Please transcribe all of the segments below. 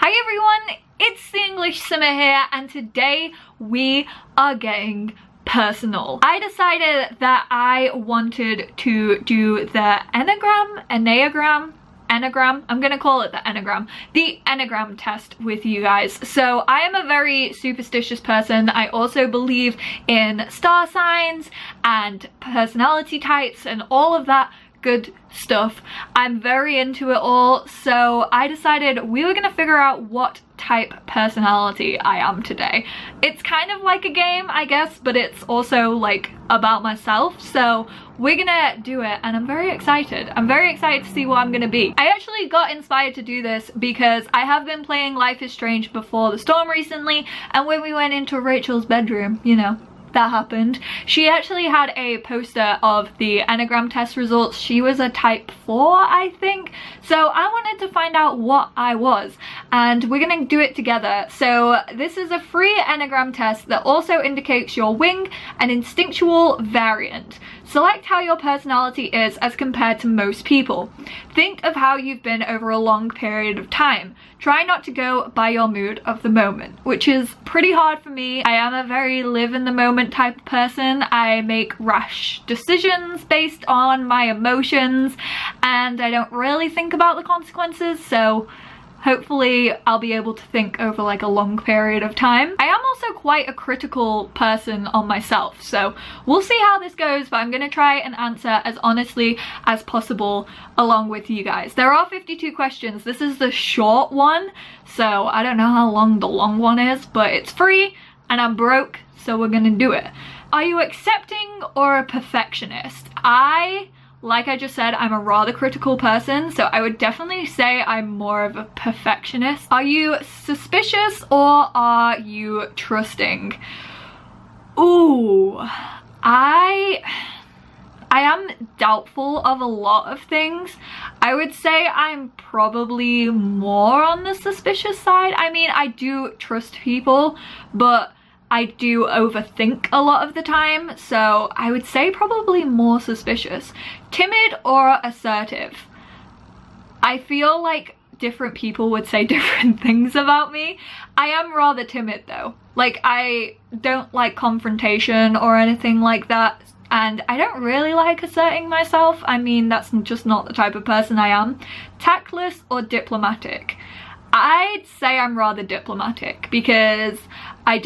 Hi everyone, it's the EnglishSimmer here, and today we are getting personal. I decided that I wanted to do the Enneagram, I'm gonna call it the Enneagram test with you guys. So I am a very superstitious person. I also believe in star signs and personality types and all of that good stuff. I'm very into it all, so I decided we were gonna figure out what type personality I am today. It's kind of like a game, I guess, but it's also like about myself, so we're gonna do it and I'm very excited. I'm very excited to see what I'm gonna be. I actually got inspired to do this because I have been playing Life is Strange Before the Storm recently, and when we went into Rachel's bedroom, you know, that happened. She actually had a poster of the Enneagram test results. She was a type 4, I think. So I wanted to find out what I was, and we're gonna do it together. So this is a free Enneagram test that also indicates your wing and instinctual variant. Select how your personality is as compared to most people. Think of how you've been over a long period of time. Try not to go by your mood of the moment, which is pretty hard for me. I am a very live in the moment type of person. I make rash decisions based on my emotions and I don't really think about the consequences, so hopefully I'll be able to think over like a long period of time. I am also quite a critical person on myself, so we'll see how this goes, but I'm gonna try and answer as honestly as possible along with you guys. There are 52 questions. This is the short one, so I don't know how long the long one is, but it's free and I'm broke, so we're gonna do it. Are you accepting or a perfectionist? Like I just said, I'm a rather critical person, so I would definitely say I'm more of a perfectionist. Are you suspicious or are you trusting? Ooh, I am doubtful of a lot of things. I would say I'm probably more on the suspicious side. I mean, I do trust people, but I do overthink a lot of the time, so I would say probably more suspicious. Timid or assertive? I feel like different people would say different things about me. I am rather timid though. Like, I don't like confrontation or anything like that, and I don't really like asserting myself. I mean, that's just not the type of person I am. Tactless or diplomatic? I'd say I'm rather diplomatic because I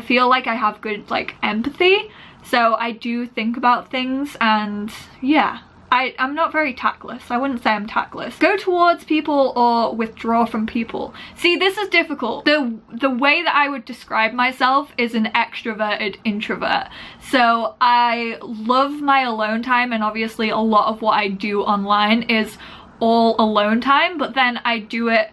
feel like I have good like empathy, so I do think about things, and yeah, I'm not very tactless. I wouldn't say I'm tactless. Go towards people or withdraw from people? See, this is difficult. The way that I would describe myself is an extroverted introvert. So I love my alone time, and obviously a lot of what I do online is all alone time, but then I do it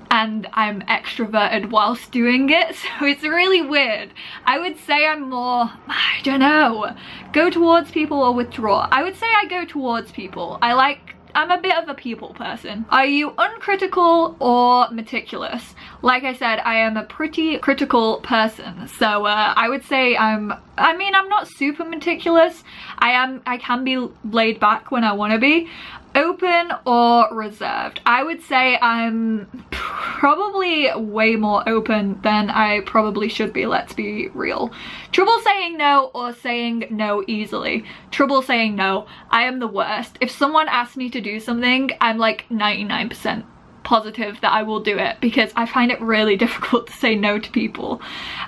and I'm extroverted whilst doing it, so it's really weird. I would say I'm more, I don't know, go towards people or withdraw. I would say I go towards people. I'm a bit of a people person. Are you uncritical or meticulous? Like I said, I am a pretty critical person, so I would say I'm not super meticulous. I can be laid back when I want to be. Open or reserved? I would say I'm probably way more open than I probably should be, let's be real. Trouble saying no or saying no easily? Trouble saying no. I am the worst. If someone asks me to do something, I'm like 99% positive that I will do it because I find it really difficult to say no to people,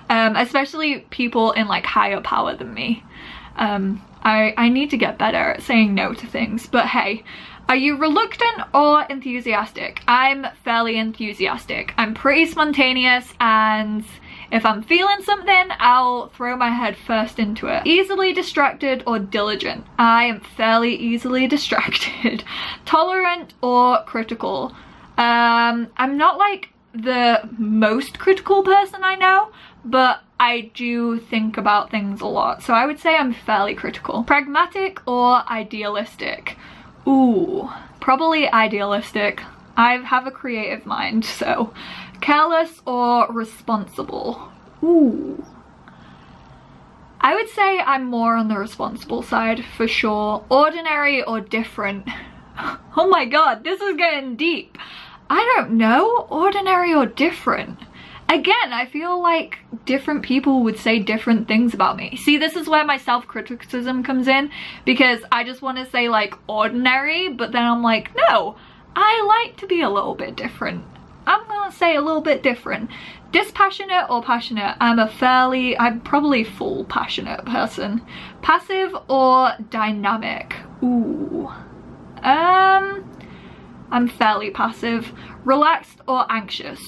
especially people in like higher power than me. I need to get better at saying no to things, but hey. Are you reluctant or enthusiastic? I'm fairly enthusiastic. I'm pretty spontaneous, and if I'm feeling something, I'll throw my head first into it. Easily distracted or diligent? I am fairly easily distracted. Tolerant or critical? I'm not like the most critical person I know, but I do think about things a lot, so I would say I'm fairly critical. Pragmatic or idealistic? Ooh, probably idealistic. I have a creative mind, so. Careless or responsible? Ooh. I would say I'm more on the responsible side for sure. Ordinary or different? Oh my god, this is getting deep. I don't know, ordinary or different. Again, I feel like different people would say different things about me. See, this is where my self-criticism comes in, because I just want to say like ordinary, but then I'm like, no, I like to be a little bit different. I'm gonna say a little bit different. Dispassionate or passionate? I'm probably full passionate person. Passive or dynamic? Ooh. I'm fairly passive. Relaxed or anxious?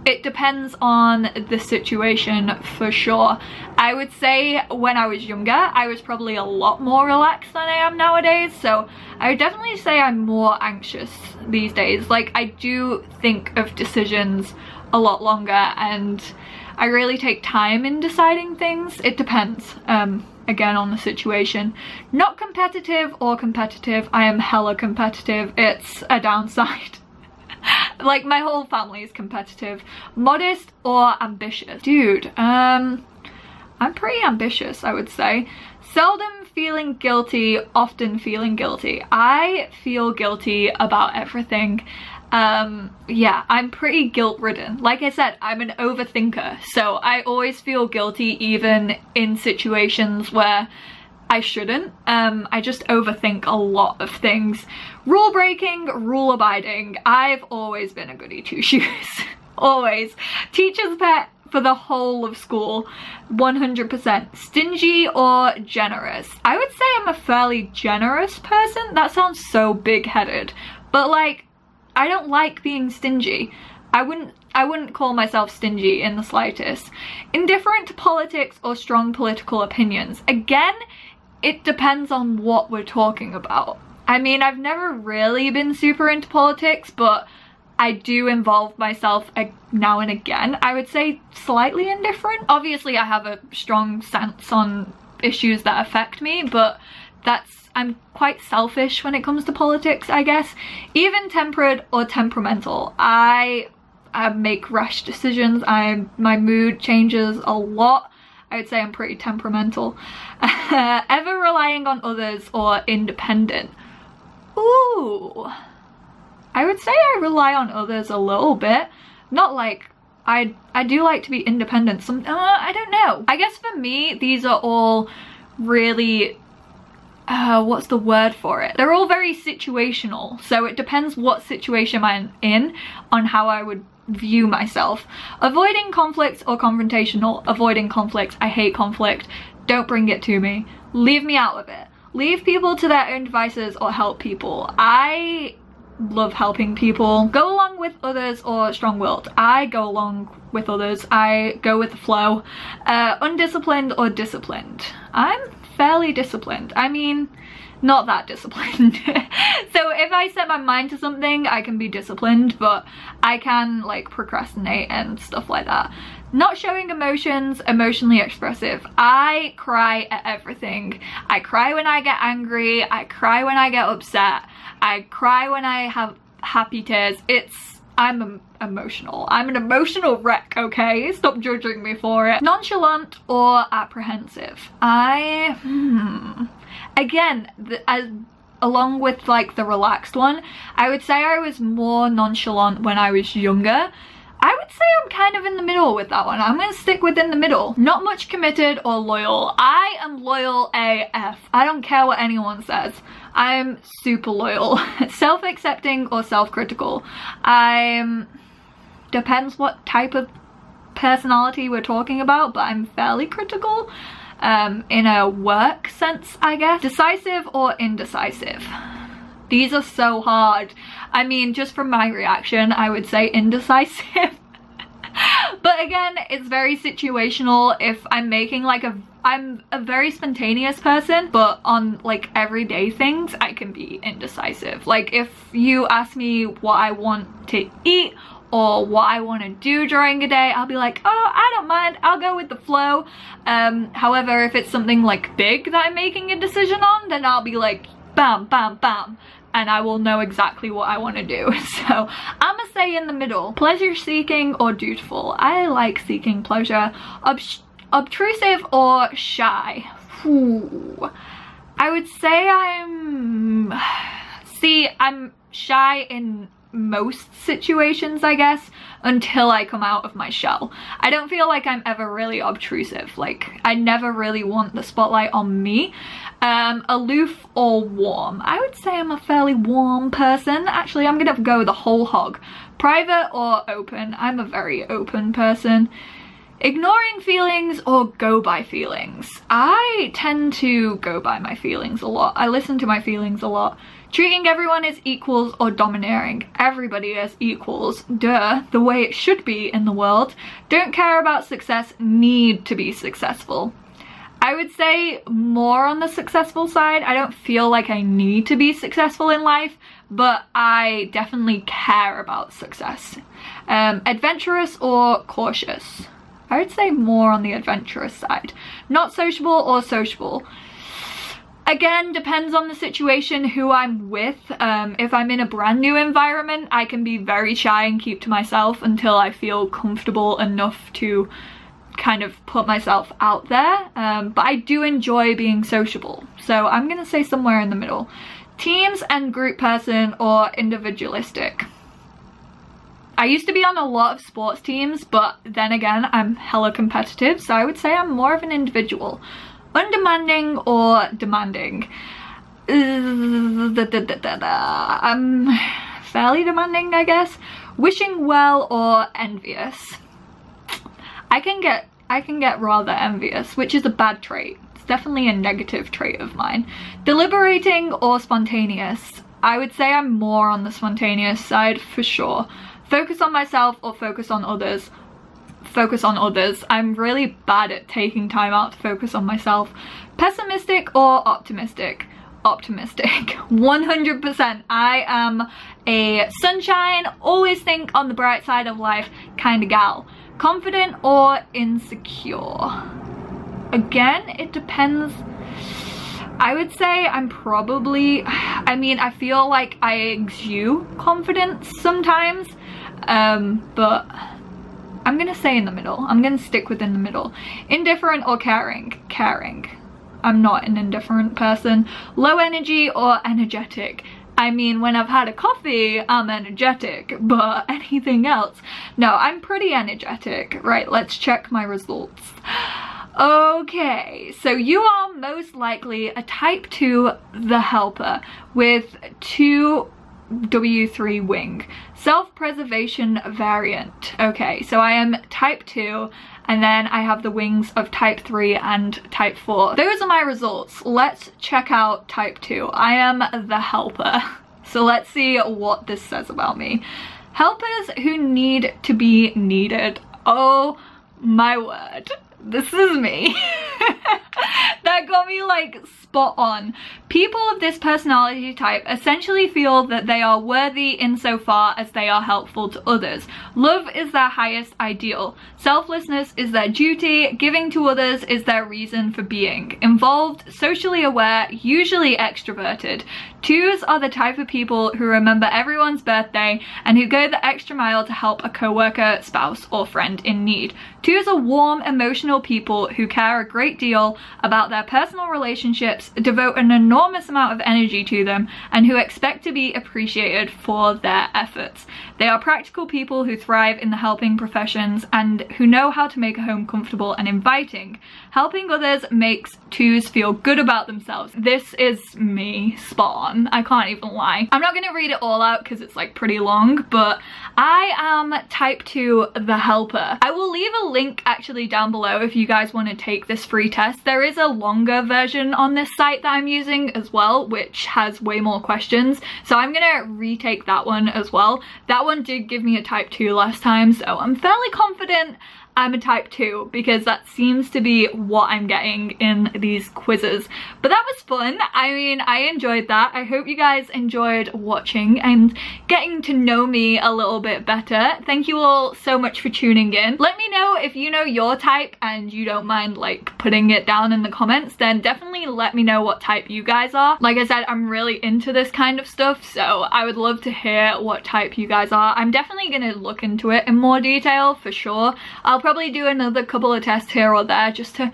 It depends on the situation for sure. I would say when I was younger, I was probably a lot more relaxed than I am nowadays. So I would definitely say I'm more anxious these days. Like, I do think of decisions a lot longer and I really take time in deciding things. It depends, again, on the situation. Not competitive or competitive. I am hella competitive. It's a downside. Like, my whole family is competitive. Modest or ambitious? Dude, I'm pretty ambitious, I would say. Seldom feeling guilty, often feeling guilty. I feel guilty about everything. Yeah, I'm pretty guilt-ridden. Like I said, I'm an overthinker, so I always feel guilty even in situations where I shouldn't. I just overthink a lot of things. Rule breaking, rule abiding. I've always been a goody two-shoes. Always. Teacher's pet for the whole of school. 100%. Stingy or generous? I would say I'm a fairly generous person. That sounds so big-headed. But like, I don't like being stingy. I wouldn't call myself stingy in the slightest. Indifferent to politics or strong political opinions? Again, it depends on what we're talking about. I mean, I've never really been super into politics, but I do involve myself now and again. I would say slightly indifferent. Obviously, I have a strong sense on issues that affect me, but I'm quite selfish when it comes to politics, I guess. Even-tempered or temperamental? I make rash decisions. My mood changes a lot. I would say I'm pretty temperamental. Ever relying on others or independent? Ooh. I would say I rely on others a little bit. Not like, I do like to be independent. I don't know. I guess for me, these are all really, what's the word for it? They're all very situational. So it depends what situation I'm in on how I would view myself. Avoiding conflicts or confrontational? Avoiding conflicts. I hate conflict. Don't bring it to me. Leave me out of it. Leave people to their own devices or help people. I love helping people. Go along with others or strong-willed? I go along with others. I go with the flow. Undisciplined or disciplined? I'm fairly disciplined. I mean, not that disciplined. So if I set my mind to something, I can be disciplined, but I can like procrastinate and stuff like that. Not showing emotions, emotionally expressive? I cry at everything. I cry when I get angry. I cry when I get upset. I cry when I have happy tears. I'm emotional. I'm an emotional wreck, okay? Stop judging me for it. Nonchalant or apprehensive? Again, along with like the relaxed one, I would say I was more nonchalant when I was younger. I would say I'm kind of in the middle with that one. I'm gonna stick within the middle. Not much committed or loyal? I am loyal AF. I don't care what anyone says. I'm super loyal. Self-accepting or self-critical? Depends what type of personality we're talking about, but I'm fairly critical in a work sense, I guess. Decisive or indecisive? These are so hard. I mean, just from my reaction, I would say indecisive. But again, it's very situational. If I'm making like I'm a very spontaneous person, but on like everyday things, I can be indecisive. Like if you ask me what I want to eat or what I want to do during a day, I'll be like, oh, I don't mind, I'll go with the flow. However, if it's something like big that I'm making a decision on, then I'll be like, bam, bam, bam, and I will know exactly what I want to do. So I'm gonna say in the middle. Pleasure seeking or dutiful? I like seeking pleasure. Obtrusive or shy? Ooh. I would say I'm shy in most situations, I guess, until I come out of my shell. I don't feel like I'm ever really obtrusive. Like, I never really want the spotlight on me. Aloof or warm? I would say I'm a fairly warm person. Actually, I'm gonna go the whole hog. Private or open? I'm a very open person. Ignoring feelings or go by feelings? I tend to go by my feelings a lot. I listen to my feelings a lot. Treating everyone as equals or domineering? Everybody as equals. Duh, the way it should be in the world. Don't care about success, need to be successful. I would say more on the successful side. I don't feel like I need to be successful in life, but I definitely care about success. Adventurous or cautious? I would say more on the adventurous side. Not sociable or sociable? Again, depends on the situation, who I'm with. If I'm in a brand new environment, I can be very shy and keep to myself until I feel comfortable enough to kind of put myself out there. But I do enjoy being sociable. So I'm gonna say somewhere in the middle. Teams and group person or individualistic? I used to be on a lot of sports teams, but then again, I'm hella competitive, so I would say I'm more of an individual. Undemanding or demanding? I'm fairly demanding, I guess. Wishing well or envious? I can get rather envious, which is a bad trait. It's definitely a negative trait of mine. Deliberating or spontaneous? I would say I'm more on the spontaneous side for sure. Focus on myself or focus on others? Focus on others. I'm really bad at taking time out to focus on myself. Pessimistic or optimistic? Optimistic. 100%. I am a sunshine, always think on the bright side of life kind of gal. Confident or insecure? Again, it depends. I would say I'm probably, I mean, I feel like I exude confidence sometimes, but I'm gonna say in the middle. I'm gonna stick within the middle. Indifferent or caring? Caring. I'm not an indifferent person. Low energy or energetic? I mean, when I've had a coffee, I'm energetic, but anything else? No, I'm pretty energetic. Right, let's check my results. Okay, so you are most likely a type 2, the helper, with 2 W3 wing. Self-preservation variant. Okay, so I am type 2, and then I have the wings of type 3 and type 4. Those are my results. Let's check out type 2. I am the helper. So let's see what this says about me. Helpers who need to be needed. Oh my word. This is me. That got me like spot on. People of this personality type essentially feel that they are worthy insofar as they are helpful to others. Love is their highest ideal. Selflessness is their duty. Giving to others is their reason for being. Involved, socially aware, usually extroverted. 2s are the type of people who remember everyone's birthday and who go the extra mile to help a coworker, spouse, or friend in need. 2s are warm, emotional people who care a great deal about their personal relationships, devote an enormous amount of energy to them, and who expect to be appreciated for their efforts. They are practical people who thrive in the helping professions and who know how to make a home comfortable and inviting. Helping others makes 2s feel good about themselves. This is me, spot on. I can't even lie. I'm not gonna read it all out because it's like pretty long, but I am type 2, the helper. I will leave a link actually down below if you guys want to take this free test. There is a longer version on this site that I'm using as well, which has way more questions, so I'm gonna retake that one as well. That one did give me a type 2 last time, so I'm fairly confident I'm a type 2 because that seems to be what I'm getting in these quizzes. But that was fun. I mean, I enjoyed that. I hope you guys enjoyed watching and getting to know me a little bit better. Thank you all so much for tuning in. Let me know if you know your type and you don't mind like putting it down in the comments, then definitely let me know what type you guys are. Like I said, I'm really into this kind of stuff, so I would love to hear what type you guys are. I'm definitely gonna look into it in more detail for sure. I'll I'll probably do another couple of tests here or there just to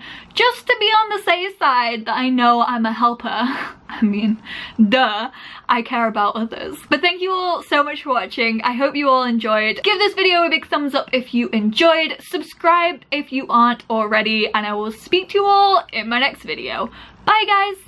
be on the safe side that I know I'm a helper. I mean, duh, I care about others. But thank you all so much for watching. I hope you all enjoyed. Give this video a big thumbs up if you enjoyed. Subscribe if you aren't already, and I will speak to you all in my next video. Bye guys!